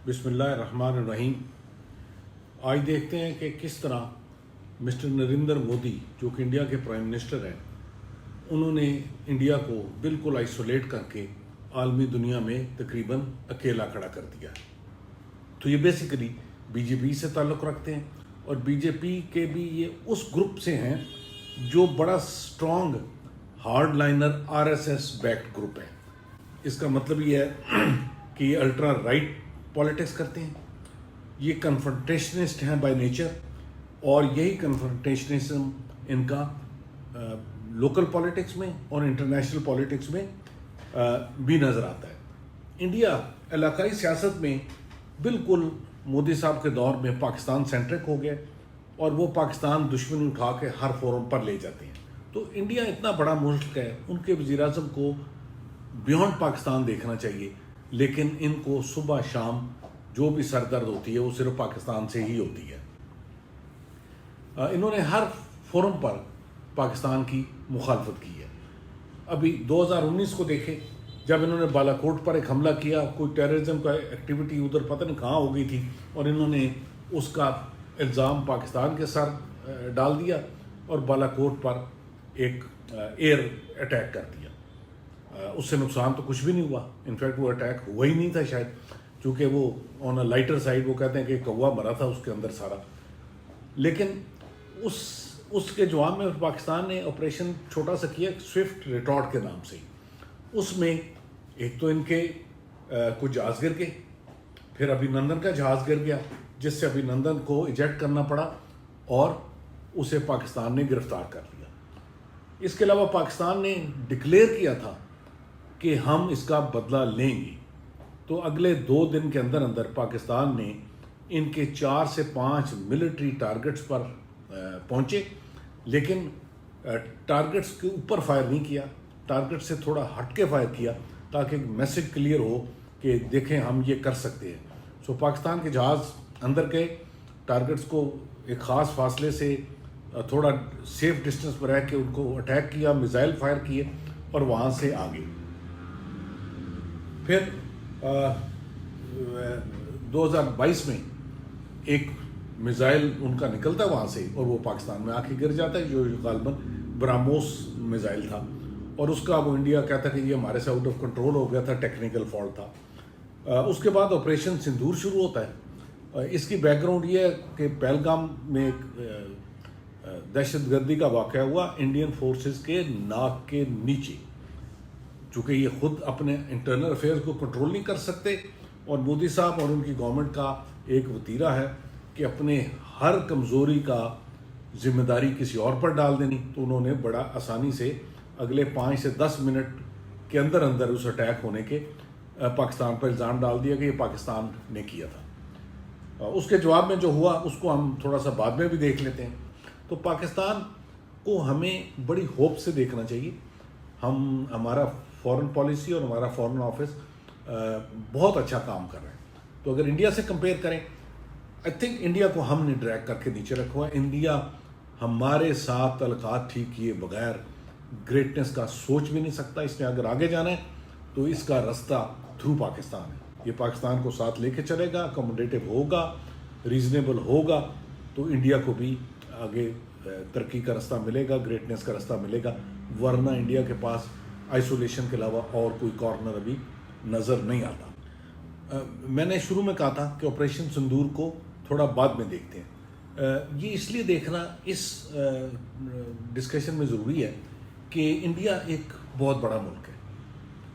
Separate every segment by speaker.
Speaker 1: بسم اللہ الرحمن الرحیم۔ آج دیکھتے ہیں کہ کس طرح مسٹر نریندر مودی جو کہ انڈیا کے پرائم منسٹر ہیں، انہوں نے انڈیا کو بالکل آئسولیٹ کر کے عالمی دنیا میں تقریباً اکیلا کھڑا کر دیا ہے۔ تو یہ بیسیکلی بی جے پی سے تعلق رکھتے ہیں، اور بی جے پی کے بھی یہ اس گروپ سے ہیں جو بڑا strong hardliner R S S backed group ہے۔ اس کا مطلب یہ ہے کہ یہ الٹرا رائٹ پالیٹکس کرتے ہیں، یہ کنفرنٹیشنسٹ ہیں بائی نیچر، اور یہی کنفرنٹیشنزم ان کا لوکل پالیٹکس میں اور انٹرنیشنل پالیٹکس میں بھی نظر آتا ہے۔ انڈیا علاقائی سیاست میں بالکل مودی صاحب کے دور میں پاکستان سینٹرک ہو گیا، اور وہ پاکستان دشمنی اٹھا کے ہر فورم پر لے جاتے ہیں۔ تو انڈیا اتنا بڑا ملک ہے، ان کے وزیر اعظم کو بیونڈ پاکستان دیکھنا چاہیے، لیکن ان کو صبح شام جو بھی سر درد ہوتی ہے وہ صرف پاکستان سے ہی ہوتی ہے۔ انہوں نے ہر فورم پر پاکستان کی مخالفت کی ہے۔ ابھی 2019 کو دیکھیں، جب انہوں نے بالا کوٹ پر ایک حملہ کیا، کوئی ٹیررزم کا ایکٹیویٹی ادھر پتہ نہیں کہاں ہو گئی تھی، اور انہوں نے اس کا الزام پاکستان کے سر ڈال دیا اور بالا کوٹ پر ایک ایئر اٹیک کر دیا۔ اس سے نقصان تو کچھ بھی نہیں ہوا، انفیکٹ وہ اٹیک ہوا ہی نہیں تھا شاید، چونکہ وہ آن اے لائٹر سائڈ، وہ کہتے ہیں کہ کوا مرا تھا اس کے اندر سارا۔ لیکن اس کے جواب میں پاکستان نے آپریشن چھوٹا سا کیا، سوئفٹ ریٹارٹ کے نام سے۔ اس میں ایک تو ان کے کچھ جہاز گر گئے، پھر ابھینندن کا جہاز گر گیا جس سے ابھینندن کو ایجیکٹ کرنا پڑا، اور اسے پاکستان نے گرفتار کر لیا۔ اس کے علاوہ پاکستان نے ڈکلیئر کیا تھا کہ ہم اس کا بدلہ لیں گے، تو اگلے 2 دن کے اندر اندر پاکستان نے ان کے 4 سے 5 ملٹری ٹارگٹس پر پہنچے، لیکن ٹارگٹس کے اوپر فائر نہیں کیا، ٹارگٹ سے تھوڑا ہٹ کے فائر کیا تاکہ ایک میسج کلیئر ہو کہ دیکھیں ہم یہ کر سکتے ہیں۔ سو پاکستان کے جہاز اندر گئے، ٹارگٹس کو ایک خاص فاصلے سے تھوڑا سیف ڈسٹنس پر رہ کے ان کو اٹیک کیا، میزائل فائر کیے اور وہاں سے آگے۔ پھر 2022 میں ایک میزائل ان کا نکلتا ہے وہاں سے، اور وہ پاکستان میں آ کے گر جاتا ہے، جو غالباً براموس میزائل تھا، اور اس کا وہ انڈیا کہتا ہے کہ یہ ہمارے سے آؤٹ آف کنٹرول ہو گیا تھا، ٹیکنیکل فالٹ تھا۔ اس کے بعد آپریشن سندور شروع ہوتا ہے۔ اس کی بیک گراؤنڈ یہ ہے کہ پہلگام میں ایک دہشت گردی کا واقعہ ہوا انڈین فورسز کے ناک کے نیچے، چونکہ یہ خود اپنے انٹرنل افیئرز کو کنٹرول نہیں کر سکتے، اور مودی صاحب اور ان کی گورنمنٹ کا ایک وتیرہ ہے کہ اپنے ہر کمزوری کا ذمہ داری کسی اور پر ڈال دینی، تو انہوں نے بڑا آسانی سے اگلے 5 سے 10 منٹ کے اندر اندر اس اٹیک ہونے کے پاکستان پر الزام ڈال دیا کہ یہ پاکستان نے کیا تھا۔ اس کے جواب میں جو ہوا اس کو ہم تھوڑا سا بعد میں بھی دیکھ لیتے ہیں۔ تو پاکستان کو ہمیں بڑی ہوپ سے دیکھنا چاہیے۔ ہمارا فورن پالیسی اور ہمارا فورن آفس بہت اچھا کام کر رہے ہیں۔ تو اگر انڈیا سے کمپیئر کریں، آئی تھنک انڈیا کو ہم نے ڈریگ کر کے نیچے رکھا ہوا ہے۔ انڈیا ہمارے ساتھ تعلقات ٹھیک کیے بغیر گریٹنس کا سوچ بھی نہیں سکتا۔ اس نے اگر آگے جانا ہے تو اس کا رستہ تھرو پاکستان ہے۔ یہ پاکستان کو ساتھ لے کے چلے گا، اکوموڈیٹو ہوگا، ریزنیبل ہوگا، تو انڈیا کو بھی آگے ترقی کا رستہ ملے گا، گریٹنس کا رستہ ملے گا، ورنہ انڈیا کے پاس آئسولیشن کے علاوہ اور کوئی کارنر ابھی نظر نہیں آتا۔ میں نے شروع میں کہا تھا کہ آپریشن سندور کو تھوڑا بعد میں دیکھتے ہیں۔ یہ اس لیے دیکھنا اس ڈسکشن میں ضروری ہے کہ انڈیا ایک بہت بڑا ملک ہے۔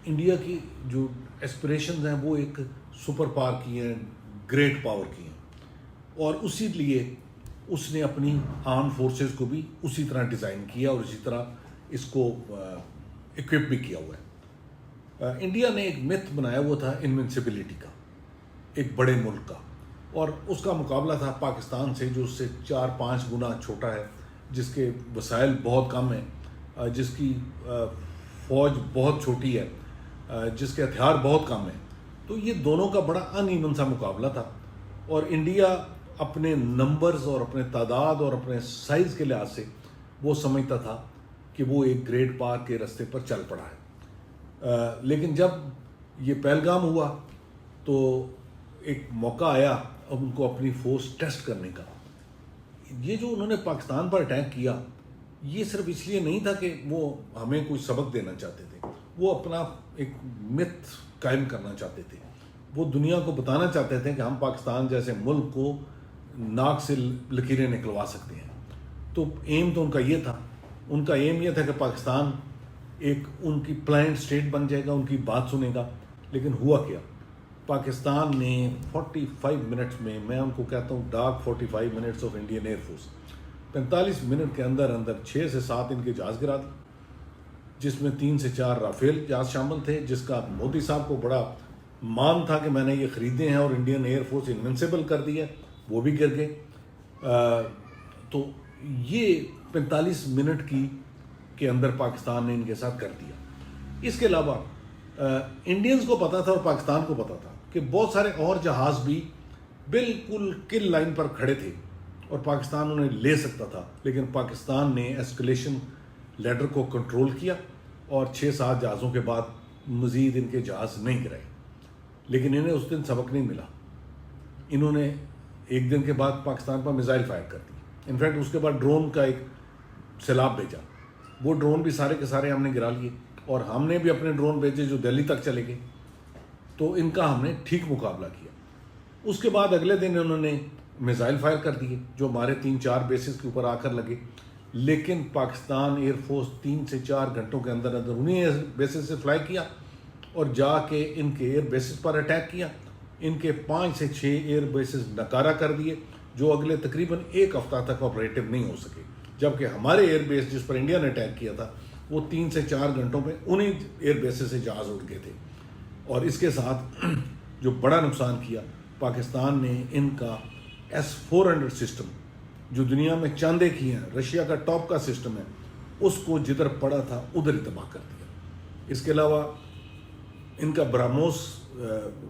Speaker 1: انڈیا کی جو ایسپریشنز ہیں وہ ایک سپر پاور کی ہیں، گریٹ پاور کی ہیں، اور اسی لیے اس نے اپنی آرم فورسز کو بھی اسی طرح ڈیزائن کیا اور اسی طرح اس کو اکوپ بھی کیا ہوا ہے۔ انڈیا نے ایک متھ بنایا ہوا تھا انوینسیبلٹی کا، ایک بڑے ملک کا، اور اس کا مقابلہ تھا پاکستان سے جو اس سے 4-5 گنا چھوٹا ہے، جس کے وسائل بہت کم ہیں، جس کی فوج بہت چھوٹی ہے، جس کے ہتھیار بہت کم ہیں۔ تو یہ دونوں کا بڑا ان ایون سا مقابلہ تھا، اور انڈیا اپنے نمبرز اور اپنے تعداد اور اپنے سائز کے لحاظ سے وہ سمجھتا تھا کہ وہ ایک گریٹ پاور کے راستے پر چل پڑا ہے۔ لیکن جب یہ پہلگام ہوا تو ایک موقع آیا اب ان کو اپنی فورس ٹیسٹ کرنے کا. یہ جو انہوں نے پاکستان پر اٹیک کیا یہ صرف اس لیے نہیں تھا کہ وہ ہمیں کوئی سبق دینا چاہتے تھے, وہ اپنا ایک مت قائم کرنا چاہتے تھے. وہ دنیا کو بتانا چاہتے تھے کہ ہم پاکستان جیسے ملک کو ناک سے لکیریں نکلوا سکتے ہیں. تو ایم تو ان کا یہ تھا, ان کا ایم یہ تھا کہ پاکستان ایک ان کی پلانڈ اسٹیٹ بن جائے گا, ان کی بات سنے گا. لیکن ہوا کیا, پاکستان نے 45 منٹس میں, میں ان کو کہتا ہوں dark 45 minutes of Indian air force, 45 minute کے اندر 6 سے 7 ان کے جہاز گرا دی, جس میں 3 سے 4 رافیل جہاز شامل تھے, جس کا مودی صاحب کو بڑا مان تھا کہ میں نے یہ خریدے ہیں اور انڈین ایئر فورس انوینسیبل کر دی ہے, وہ بھی گر گئے. تو یہ 45 منٹ کے اندر پاکستان نے ان کے ساتھ کر دیا. اس کے علاوہ انڈینز کو پتا تھا اور پاکستان کو پتا تھا کہ بہت سارے اور جہاز بھی بالکل کل لائن پر کھڑے تھے اور پاکستان انہیں لے سکتا تھا, لیکن پاکستان نے ایسکلیشن لیڈر کو کنٹرول کیا اور 6-7 جہازوں کے بعد مزید ان کے جہاز نہیں گرائے. لیکن انہیں اس دن سبق نہیں ملا, انہوں نے ایک دن کے بعد پاکستان پر میزائل فائر کر دی. انفیکٹ اس کے بعد ڈرون کا ایک سیلاب بھیجا, وہ ڈرون بھی سارے کے سارے ہم نے گرا لیے, اور ہم نے بھی اپنے ڈرون بھیجے جو دہلی تک چلے گئے. تو ان کا ہم نے ٹھیک مقابلہ کیا. اس کے بعد اگلے دن انہوں نے میزائل فائر کر دیے جو ہمارے 3-4 بیسز کے اوپر آ کر لگے. لیکن پاکستان ایئر فورس 3 سے 4 گھنٹوں کے اندر انہیں بیسز سے فلائی کیا اور جا کے ان کے ایئر بیسز پر اٹیک کیا. ان کے 5 سے 6 ایئر بیسز ناکارہ کر دیے جو اگلے تقریباً 1 ہفتہ تک آپریٹو نہیں ہو سکے, جبکہ ہمارے ایئر بیس جس پر انڈیا نے اٹیک کیا تھا وہ 3 سے 4 گھنٹوں میں انہیں ایئر بیسز سے جہاز اڑ گئے تھے. اور اس کے ساتھ جو بڑا نقصان کیا, پاکستان نے ان کا S-400 سسٹم جو دنیا میں چاندے کی ہیں, رشیا کا ٹاپ کا سسٹم ہے, اس کو جدھر پڑا تھا ادھر ہی تباہ کر دیا. اس کے علاوہ ان کا براموس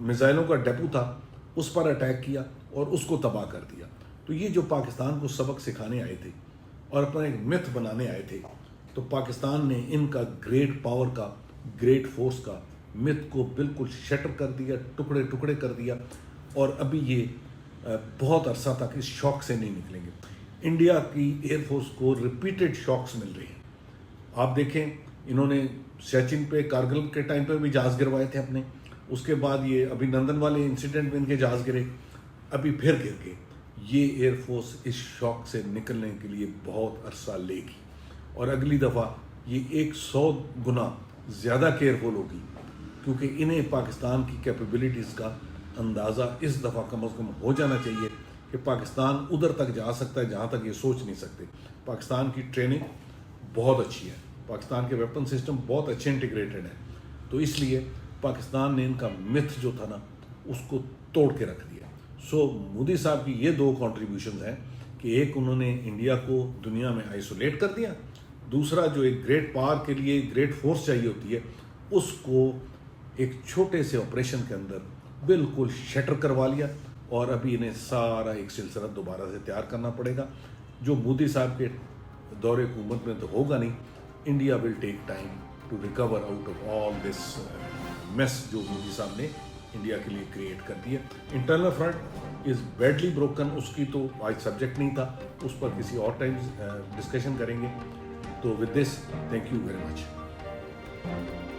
Speaker 1: میزائلوں کا ڈیپو تھا, اس پر اٹیک کیا اور اس کو تباہ کر دیا. تو یہ جو پاکستان کو سبق سکھانے آئے تھے اور اپنا ایک متھ بنانے آئے تھے, تو پاکستان نے ان کا گریٹ پاور کا, گریٹ فورس کا متھ کو بالکل شٹر کر دیا, ٹکڑے ٹکڑے کر دیا. اور ابھی یہ بہت عرصہ تک اس شوق سے نہیں نکلیں گے. انڈیا کی ایئر فورس کو ریپیٹڈ شاکس مل رہے ہیں. آپ دیکھیں انہوں نے سیچن پہ, کارگل کے ٹائم پہ بھی جہاز گروائے تھے اپنے, اس کے بعد یہ ابھی نندن والے انسیڈنٹ میں ان کے جہاز گرے, ابھی پھر گر گئے. یہ ایئر فورس اس شوق سے نکلنے کے لیے بہت عرصہ لے گی اور اگلی دفعہ یہ 100 گنا زیادہ کیئرفل ہوگی, کیونکہ انہیں پاکستان کی کیپیبلٹیز کا اندازہ اس دفعہ کم از کم ہو جانا چاہیے کہ پاکستان ادھر تک جا سکتا ہے جہاں تک یہ سوچ نہیں سکتے. پاکستان کی ٹریننگ بہت اچھی ہے, پاکستان کے ویپن سسٹم بہت اچھے انٹیگریٹڈ ہیں. تو اس لیے پاکستان نے ان کا متھ جو تھا نا اس کو توڑ کے رکھ دیا. سو مودی صاحب کی یہ 2 کنٹریبیوشنز ہیں کہ ایک انہوں نے انڈیا کو دنیا میں آئسولیٹ کر دیا, دوسرا جو ایک گریٹ پاور کے لیے گریٹ فورس چاہیے ہوتی ہے اس کو ایک چھوٹے سے آپریشن کے اندر بالکل شٹر کروا لیا. اور ابھی انہیں سارا ایک سلسلہ دوبارہ سے تیار کرنا پڑے گا جو مودی صاحب کے دور حکومت میں تو ہوگا نہیں. India will take time to recover out of all this mess جو مودی صاحب نے انڈیا کے لیے کریٹ کر دی ہے. انٹرنل فرنٹ از بیڈلی بروکن, اس کی تو آج سبجیکٹ نہیں تھا, اس پر کسی اور ٹائم ڈسکشن کریں گے. تو with this thank you very much.